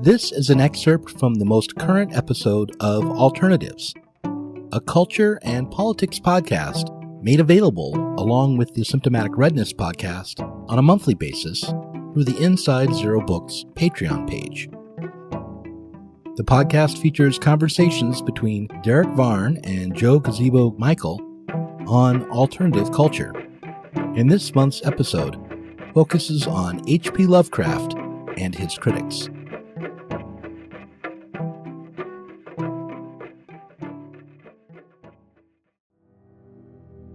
This is an excerpt from the most current episode of Alternatives, a culture and politics podcast made available along with the Symptomatic Redness podcast on a monthly basis through the Inside Zer0 Books Patreon page. The podcast features conversations between Derek Varn and Joe Gazebo Michael on alternative culture. And this month's episode focuses on H.P. Lovecraft and his critics.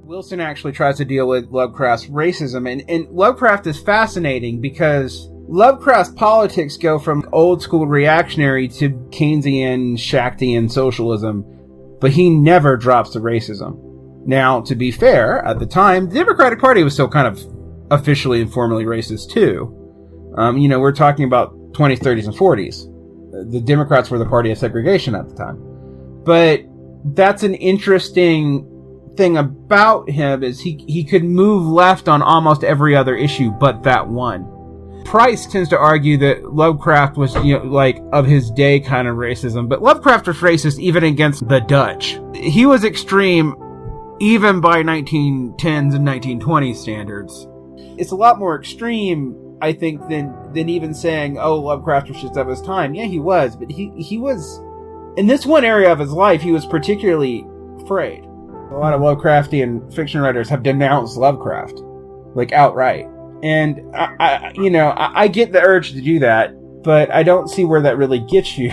Wilson actually tries to deal with Lovecraft's racism, and Lovecraft is fascinating because Lovecraft's politics go from old school reactionary to Keynesian, Shaktian socialism, but he never drops the racism. Now, to be fair, at the time, the Democratic Party was still kind of officially and formally racist too. We're talking about 20s, 30s, and 40s. The Democrats were the party of segregation at the time. But that's an interesting thing about him is he could move left on almost every other issue but that one. Price tends to argue that Lovecraft was, of his day kind of racism, but Lovecraft was racist even against the Dutch. He was extreme even by 1910s and 1920s standards. It's a lot more extreme, I think, than even saying, oh, Lovecraft was just of his time. Yeah, he was, but he was, in this one area of his life, he was particularly afraid. A lot of Lovecraftian fiction writers have denounced Lovecraft, outright. And I get the urge to do that, but I don't see where that really gets you.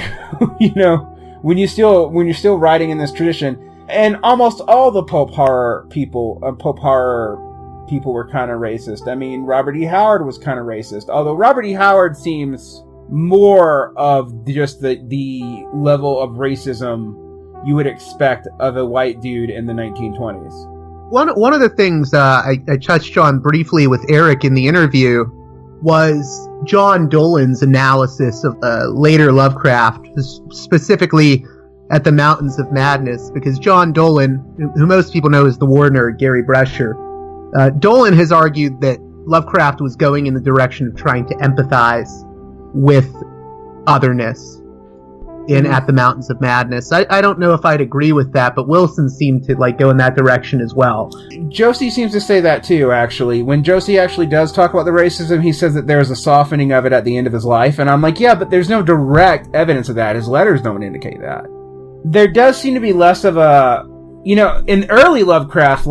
When you're still writing in this tradition, and almost all the pulp horror people were kind of racist. I mean, Robert E. Howard was kind of racist, although Robert E. Howard seems more of just the level of racism you would expect of a white dude in the 1920s. One of the things I touched on briefly with Eric in the interview was John Dolan's analysis of later Lovecraft, specifically at the Mountains of Madness, because John Dolan, who most people know as the war nerd Gary Brescher, Dolan has argued that Lovecraft was going in the direction of trying to empathize with otherness in At the Mountains of Madness. I don't know if I'd agree with that, but Wilson seemed to go in that direction as well. Josie seems to say that too, actually. When Josie actually does talk about the racism, he says that there's a softening of it at the end of his life, and I'm like, yeah, but there's no direct evidence of that. His letters don't indicate that. There does seem to be less of a, in early Lovecraft,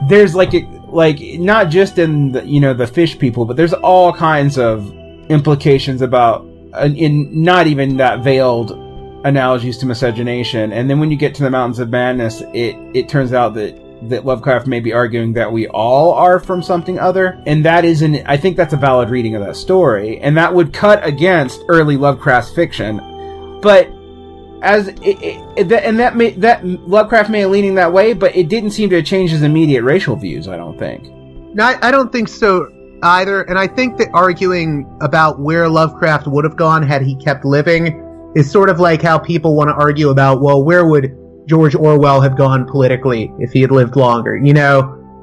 there's not just in the fish people, but there's all kinds of implications about in not even that veiled analogies to miscegenation. And then when you get to the Mountains of Madness, it turns out that Lovecraft may be arguing that we all are from something other. And I think that's a valid reading of that story. And that would cut against early Lovecraft fiction. But that Lovecraft may have leaning that way, but it didn't seem to change his immediate racial views, I don't think. No, I don't think so either, and I think that arguing about where Lovecraft would have gone had he kept living is sort of like how people want to argue about, well, where would George Orwell have gone politically if he had lived longer?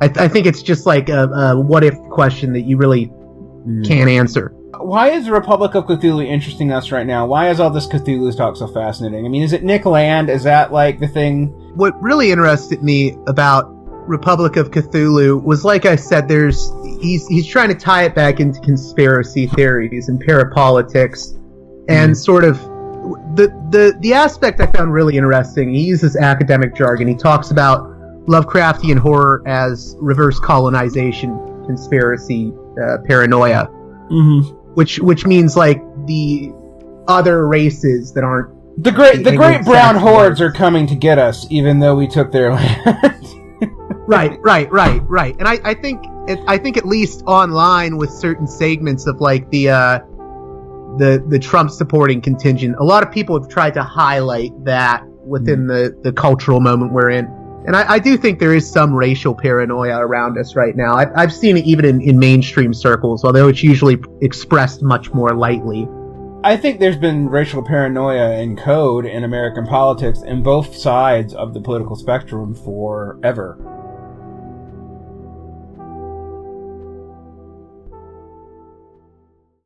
I think it's just like a what-if question that you really can't answer. Why is the Republic of Cthulhu interesting to us right now? Why is all this Cthulhu talk so fascinating? I mean, is it Nick Land? Is that the thing? What really interested me about Republic of Cthulhu was, like I said, he's trying to tie it back into conspiracy theories and parapolitics, and sort of the aspect I found really interesting. He uses academic jargon. He talks about Lovecraftian horror as reverse colonization, conspiracy, paranoia, which means the other races that aren't the great brown hordes are coming to get us, even though we took their land. Right. And I think at least online with certain segments of the Trump supporting contingent, a lot of people have tried to highlight that within the cultural moment we're in. And I do think there is some racial paranoia around us right now. I've seen it even in mainstream circles, although it's usually expressed much more lightly. I think there's been racial paranoia in code in American politics in both sides of the political spectrum forever.